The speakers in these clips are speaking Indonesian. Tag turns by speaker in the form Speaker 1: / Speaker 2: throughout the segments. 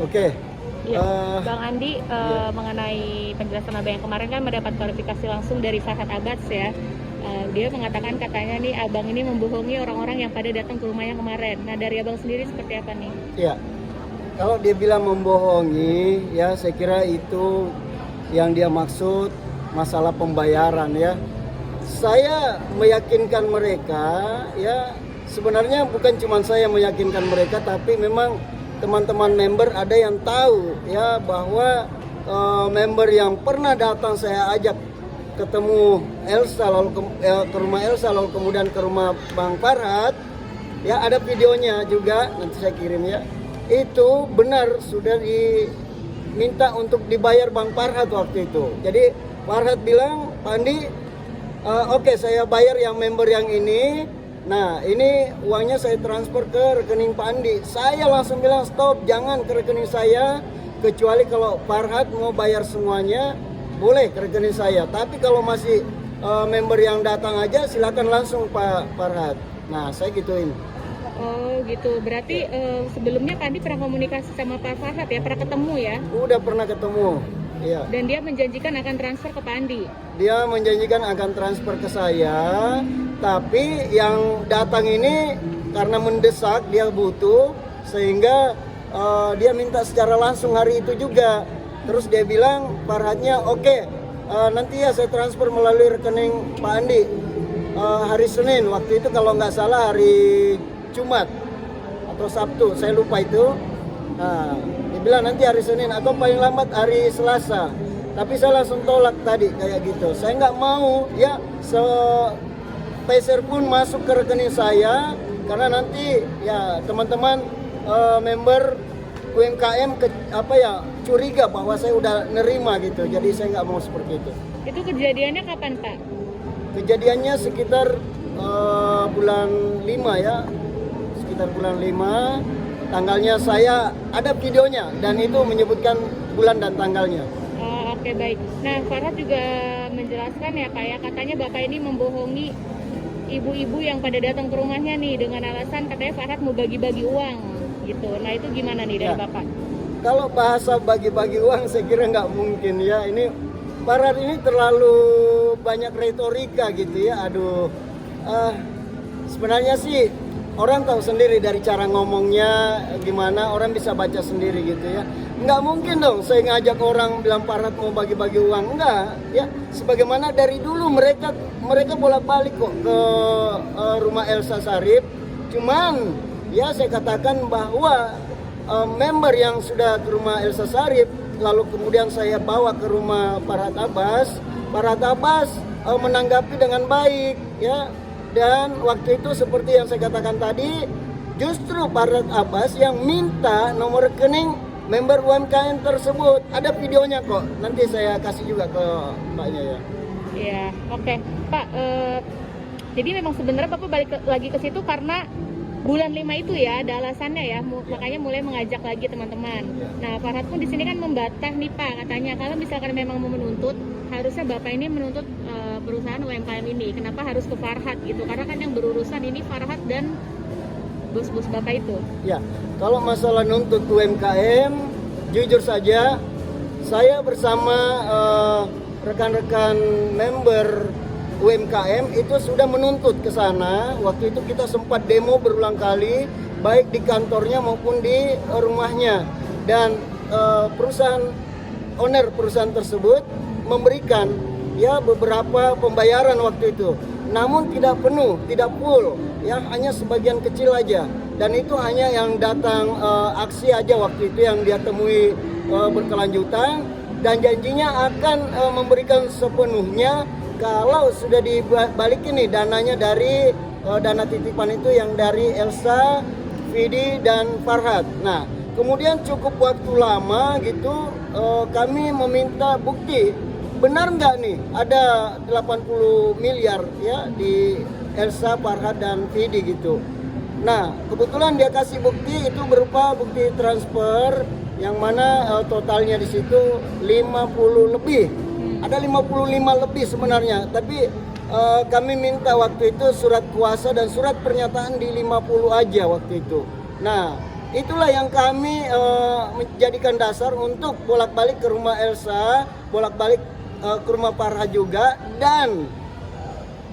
Speaker 1: Oke.
Speaker 2: Iya,
Speaker 1: eh,
Speaker 2: Bang Andi,
Speaker 1: iya.
Speaker 2: mengenai penjelasan Abang yang kemarin kan mendapat klarifikasi langsung dari Farhad Abbas ya. Dia mengatakan katanya nih Abang ini membohongi orang-orang yang pada datang ke rumahnya kemarin. Nah dari Abang sendiri seperti apa nih?
Speaker 1: Iya. Kalau dia bilang membohongi, ya saya kira itu yang dia maksud masalah pembayaran ya. Saya meyakinkan mereka, ya sebenarnya bukan cuma saya meyakinkan mereka, tapi memang teman-teman member ada yang tahu ya bahwa member yang pernah datang saya ajak ketemu Elsa lalu ke rumah Elsa lalu kemudian ke rumah Bang Farhad, ya ada videonya juga nanti saya kirim ya. Itu benar sudah diminta untuk dibayar Bang Farhad waktu itu. Jadi Farhad bilang, Pak Andi, oke, saya bayar yang member yang ini. Nah ini uangnya saya transfer ke rekening Pak Andi. Saya langsung bilang stop, jangan ke rekening saya, kecuali kalau Farhad mau bayar semuanya boleh ke rekening saya. Tapi kalau masih member yang datang aja silakan langsung Pak Farhad. Nah saya gituin.
Speaker 2: Oh gitu, berarti sebelumnya Pak Andi pernah komunikasi sama Pak Farhad ya, pernah ketemu ya?
Speaker 1: Udah pernah ketemu. Iya.
Speaker 2: Dan dia menjanjikan akan transfer ke Pak Andi?
Speaker 1: Dia menjanjikan akan transfer ke saya, tapi yang datang ini karena mendesak, dia butuh, sehingga dia minta secara langsung hari itu juga. Terus dia bilang Farhadnya oke, nanti ya saya transfer melalui rekening Pak Andi hari Senin, waktu itu kalau nggak salah hari Jumat atau Sabtu, saya lupa itu. Nah, dia bilang nanti hari Senin atau paling lambat hari Selasa. Tapi saya langsung tolak tadi kayak gitu. Saya nggak mau ya sepeser pun masuk ke rekening saya, karena nanti ya teman-teman member UMKM curiga bahwa saya udah nerima gitu. Jadi saya nggak mau seperti itu.
Speaker 2: Itu kejadiannya kapan Pak?
Speaker 1: Kejadiannya sekitar bulan 5 ya. Sekitar bulan 5, tanggalnya saya ada videonya dan itu menyebutkan bulan dan tanggalnya.
Speaker 2: Oh, oke baik. Nah Farhad juga menjelaskan ya Pak ya, katanya Bapak ini membohongi ibu-ibu yang pada datang ke rumahnya nih dengan alasan katanya Farhad mau bagi-bagi uang gitu. Nah itu gimana nih dari
Speaker 1: Ya.
Speaker 2: Bapak?
Speaker 1: Kalau bahasa bagi-bagi uang saya kira nggak mungkin ya. Ini Farhad ini terlalu banyak retorika gitu ya. Aduh, sebenarnya sih orang tahu sendiri dari cara ngomongnya gimana, orang bisa baca sendiri gitu ya. Nggak mungkin dong saya ngajak orang bilang Farhad mau bagi-bagi uang, enggak ya. Sebagaimana dari dulu mereka bolak-balik kok ke rumah Elsa Sarip. Cuman ya saya katakan bahwa member yang sudah ke rumah Elsa Sarip lalu kemudian saya bawa ke rumah Farhad Abbas menanggapi dengan baik ya. Dan waktu itu seperti yang saya katakan tadi, justru Farhad Abbas yang minta nomor rekening member UMKM tersebut. Ada videonya kok, nanti saya kasih juga ke mbaknya ya.
Speaker 2: Iya, oke. Pak, jadi memang sebenarnya Bapak balik lagi ke situ karena bulan 5 itu ya, ada alasannya ya, makanya mulai mengajak lagi teman-teman.
Speaker 1: Ya.
Speaker 2: Nah, Farhad pun di sini kan membantah nih Pak, katanya kalau misalkan memang mau menuntut, harusnya Bapak ini menuntut perusahaan UMKM ini. Kenapa harus ke Farhad gitu? Karena kan yang berurusan ini Farhad dan bos-bos Bapak itu.
Speaker 1: Ya, kalau masalah nuntut UMKM, jujur saja, saya bersama rekan-rekan member UMKM itu sudah menuntut ke sana. Waktu itu kita sempat demo berulang kali, baik di kantornya maupun di rumahnya. Dan owner perusahaan tersebut memberikan ya beberapa pembayaran waktu itu. Namun tidak penuh, tidak full, ya hanya sebagian kecil aja. Dan itu hanya yang datang aksi aja waktu itu yang dia temui berkelanjutan, dan janjinya akan memberikan sepenuhnya kalau sudah dibalikin nih dananya dari dana titipan itu yang dari Elsa, Vidi dan Farhad. Nah, kemudian cukup waktu lama gitu kami meminta bukti. Benar nggak nih ada 80 miliar ya di Elsa, Farhad dan Vidi gitu. Nah, kebetulan dia kasih bukti itu berupa bukti transfer yang mana totalnya di situ 50 lebih. Ada 55 lebih sebenarnya, tapi kami minta waktu itu surat kuasa dan surat pernyataan di 50 aja waktu itu. Nah, itulah yang kami menjadikan dasar untuk bolak-balik ke rumah Elsa, bolak-balik ke rumah Farhat juga. Dan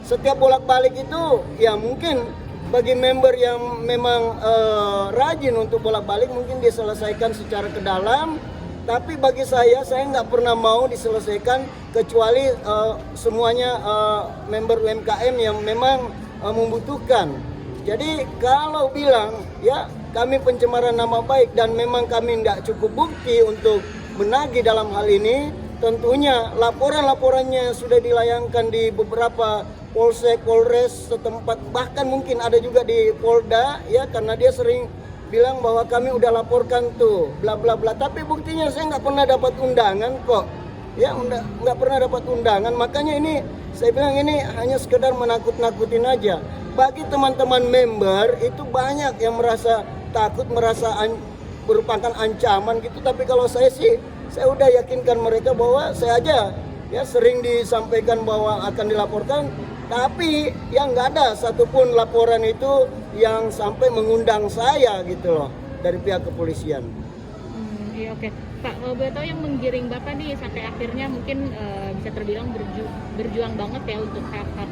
Speaker 1: setiap bolak-balik itu ya mungkin bagi member yang memang rajin untuk bolak-balik mungkin diselesaikan secara ke dalam. Tapi bagi saya nggak pernah mau diselesaikan kecuali semuanya member UMKM yang memang membutuhkan. Jadi kalau bilang ya kami pencemaran nama baik dan memang kami nggak cukup bukti untuk menagih dalam hal ini, tentunya laporan-laporannya sudah dilayangkan di beberapa polsek, polres setempat, bahkan mungkin ada juga di Polda ya, karena dia sering bilang bahwa kami udah laporkan tuh bla bla bla, tapi buktinya saya nggak pernah dapat undangan kok ya, nggak pernah dapat undangan. Makanya ini saya bilang ini hanya sekedar menakut-nakutin aja. Bagi teman-teman member itu banyak yang merasa takut, merasa merupakan ancaman gitu, tapi kalau saya sih saya udah yakinkan mereka bahwa saya aja ya sering disampaikan bahwa akan dilaporkan, tapi yang nggak ada satupun laporan itu yang sampai mengundang saya gitu loh dari pihak kepolisian.
Speaker 2: Iya, oke. Pak, kalau boleh tahu yang menggiring Bapak nih sampai akhirnya mungkin bisa terbilang berjuang banget ya untuk hak-hak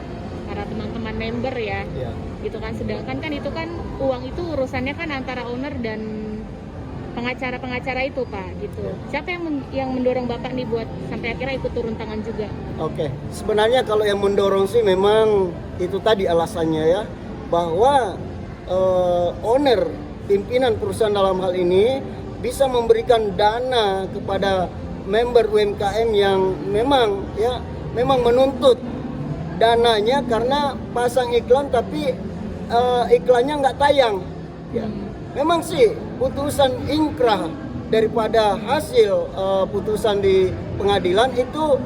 Speaker 2: para teman-teman member ya.
Speaker 1: Ya.
Speaker 2: Gitu kan, sedangkan kan itu kan uang itu urusannya kan antara owner dan pengacara-pengacara itu Pak gitu. Siapa yang mendorong Bapak nih buat sampai akhirnya ikut turun tangan juga?
Speaker 1: Oke, sebenarnya kalau yang mendorong sih memang itu tadi alasannya ya, bahwa owner, pimpinan perusahaan dalam hal ini bisa memberikan dana kepada member UMKM yang memang menuntut dananya karena pasang iklan tapi iklannya nggak tayang ya. Memang sih putusan inkrah daripada hasil putusan di pengadilan itu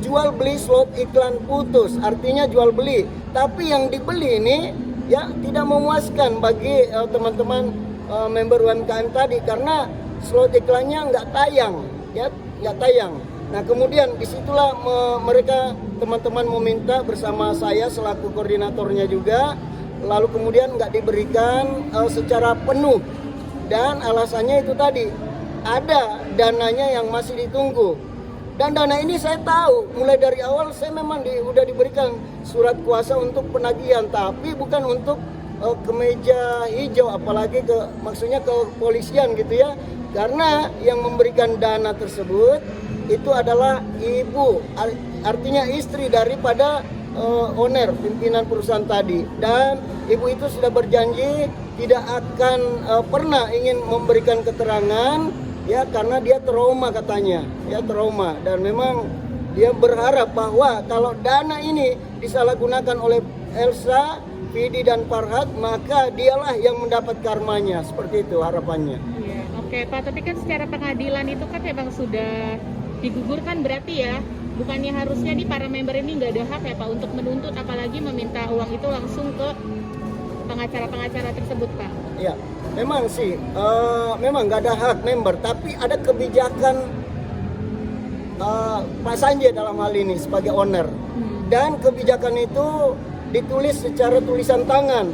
Speaker 1: jual beli slot iklan putus, artinya jual beli. Tapi yang dibeli ini ya tidak memuaskan bagi teman-teman member UMKM tadi karena slot iklannya nggak tayang, ya nggak tayang. Nah kemudian disitulah mereka teman-teman meminta bersama saya selaku koordinatornya juga, lalu kemudian nggak diberikan secara penuh dan alasannya itu tadi ada dananya yang masih ditunggu. Dan dana ini saya tahu mulai dari awal saya memang udah diberikan surat kuasa untuk penagihan, tapi bukan untuk kemeja hijau, apalagi maksudnya ke kepolisian gitu ya. Karena yang memberikan dana tersebut itu adalah ibu, artinya istri daripada owner, pimpinan perusahaan tadi. Dan ibu itu sudah berjanji tidak akan pernah ingin memberikan keterangan ya karena dia trauma katanya, ya trauma, dan memang dia berharap bahwa kalau dana ini disalahgunakan oleh Elsa, Vidi dan Farhat maka dialah yang mendapat karmanya, seperti itu harapannya.
Speaker 2: Iya, oke Pak, tapi kan secara pengadilan itu kan memang sudah digugurkan berarti ya, bukannya harusnya nih para member ini nggak ada hak ya Pak untuk menuntut apalagi meminta uang itu langsung ke pengacara-pengacara tersebut Pak?
Speaker 1: Ya, memang sih, memang nggak ada hak member, tapi ada kebijakan Pak Sanjay dalam hal ini sebagai owner. Dan kebijakan itu ditulis secara tulisan tangan,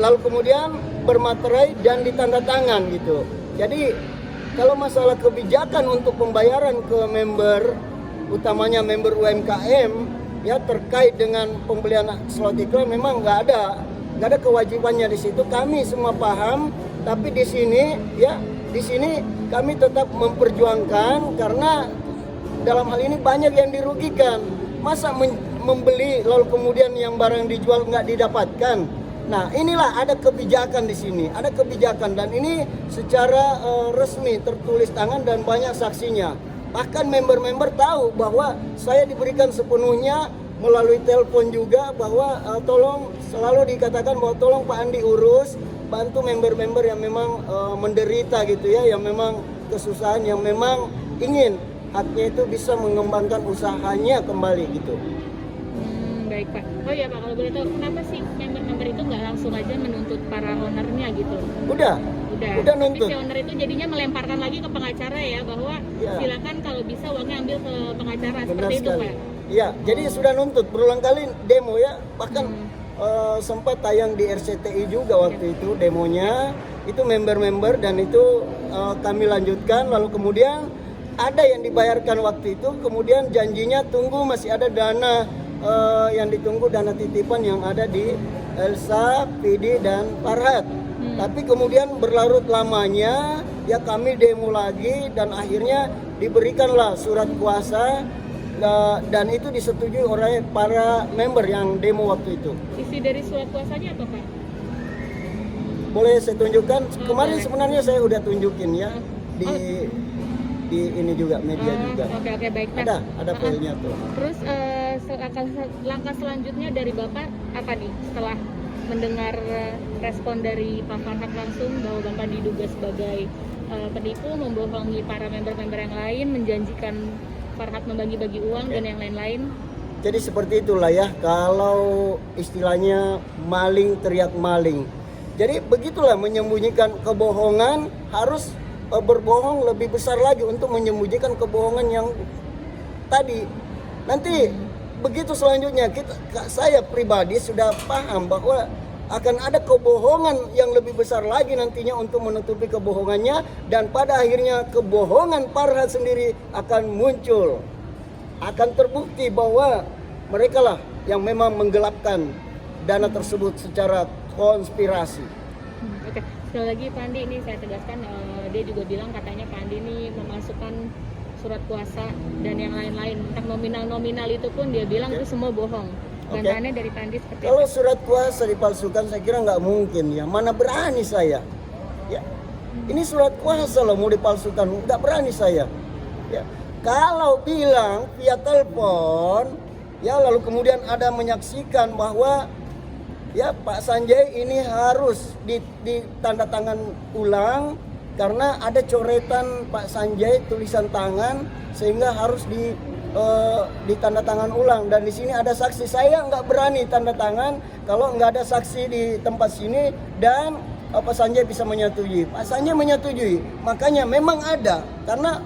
Speaker 1: lalu kemudian bermaterai dan ditanda tangan gitu. Jadi kalau masalah kebijakan untuk pembayaran ke member, utamanya member UMKM ya terkait dengan pembelian slot iklan memang nggak ada kewajibannya di situ. Kami semua paham, tapi di sini kami tetap memperjuangkan karena dalam hal ini banyak yang dirugikan. Masa membeli lalu kemudian yang barang dijual nggak didapatkan. Nah inilah ada kebijakan di sini, ada kebijakan dan ini secara resmi tertulis tangan dan banyak saksinya. Bahkan member-member tahu bahwa saya diberikan sepenuhnya melalui telepon juga bahwa tolong, selalu dikatakan bahwa tolong Pak Andi urus, bantu member-member yang memang menderita gitu ya, yang memang kesusahan, yang memang ingin haknya itu bisa mengembangkan usahanya kembali gitu.
Speaker 2: Baik Pak. Oh ya Pak, kalau boleh tahu kenapa sih member-member itu nggak langsung aja menuntut para ownernya gitu?
Speaker 1: Udah nuntut.
Speaker 2: Tapi si owner itu jadinya melemparkan lagi ke pengacara ya, bahwa silakan kalau bisa uangnya ambil ke pengacara.
Speaker 1: Benar
Speaker 2: seperti
Speaker 1: sekali.
Speaker 2: Itu Pak?
Speaker 1: Iya, jadi sudah nuntut berulang kali demo ya, bahkan sempat tayang di RCTI juga waktu itu demonya. itu member-member dan itu kami lanjutkan, lalu kemudian ada yang dibayarkan waktu itu, kemudian janjinya tunggu masih ada dana yang ditunggu, dana titipan yang ada di Elsa, Pidi dan Farhat. Tapi kemudian berlarut lamanya ya kami demo lagi dan akhirnya diberikanlah surat kuasa dan itu disetujui oleh para member yang demo waktu itu.
Speaker 2: Isi dari surat kuasanya apa Pak?
Speaker 1: Boleh saya tunjukkan? Kemarin
Speaker 2: boleh.
Speaker 1: sebenarnya saya udah tunjukin ya di ini juga media juga.
Speaker 2: Oke, baik. Nah,
Speaker 1: Ada filenya tuh.
Speaker 2: terus langkah selanjutnya dari Bapak apa nih setelah mendengar respon dari Pak Farhat langsung bahwa Bapak diduga sebagai penipu, membohongi para member-member yang lain, menjanjikan Farhat membagi-bagi uang dan yang lain-lain?
Speaker 1: Jadi seperti itulah ya, kalau istilahnya maling teriak maling. Jadi begitulah menyembunyikan kebohongan, harus berbohong lebih besar lagi untuk menyembunyikan kebohongan yang tadi. Nanti begitu selanjutnya saya pribadi sudah paham bahwa akan ada kebohongan yang lebih besar lagi nantinya untuk menutupi kebohongannya, dan pada akhirnya kebohongan Farhat sendiri akan muncul, akan terbukti bahwa mereka lah yang memang menggelapkan dana tersebut secara konspirasi.
Speaker 2: Oke, sekali lagi Pak Andi, ini saya tegaskan, dia juga bilang katanya Pak Andi ini memasukkan surat kuasa dan yang lain-lain, tentang nominal-nominal itu pun dia bilang itu semua bohong. Bantahannya dari Pak Andi seperti
Speaker 1: Kalau
Speaker 2: apa?
Speaker 1: surat kuasa dipalsukan saya kira nggak mungkin ya, mana berani saya ya. Ini surat kuasa loh mau dipalsukan, nggak berani saya ya. Kalau bilang via telepon ya, lalu kemudian ada menyaksikan bahwa ya Pak Sanjay ini harus ditandatangan ulang karena ada coretan Pak Sanjay tulisan tangan sehingga harus ditanda tangan ulang, dan di sini ada saksi. Saya nggak berani tanda tangan kalau nggak ada saksi di tempat sini dan Pak Sanjay bisa menyetujui. Pak Sanjay menyetujui, makanya memang ada, karena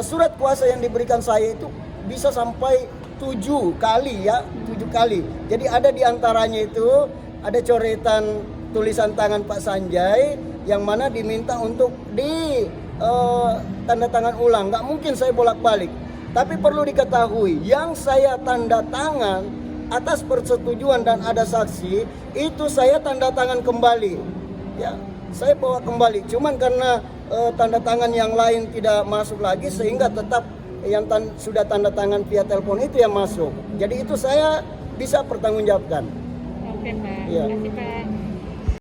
Speaker 1: surat kuasa yang diberikan saya itu bisa sampai 7 kali ya, 7 kali. Jadi ada di antaranya itu ada coretan tulisan tangan Pak Sanjay yang mana diminta untuk tanda tangan ulang. Nggak mungkin saya bolak-balik. Tapi perlu diketahui, yang saya tanda tangan atas persetujuan dan ada saksi, itu saya tanda tangan kembali. Ya, saya bawa kembali. Cuman karena tanda tangan yang lain tidak masuk lagi, sehingga tetap yang sudah tanda tangan via telepon itu yang masuk. Jadi itu saya bisa pertanggungjawabkan.
Speaker 2: Oke Pak,
Speaker 1: Ya.
Speaker 2: terima kasih Pak.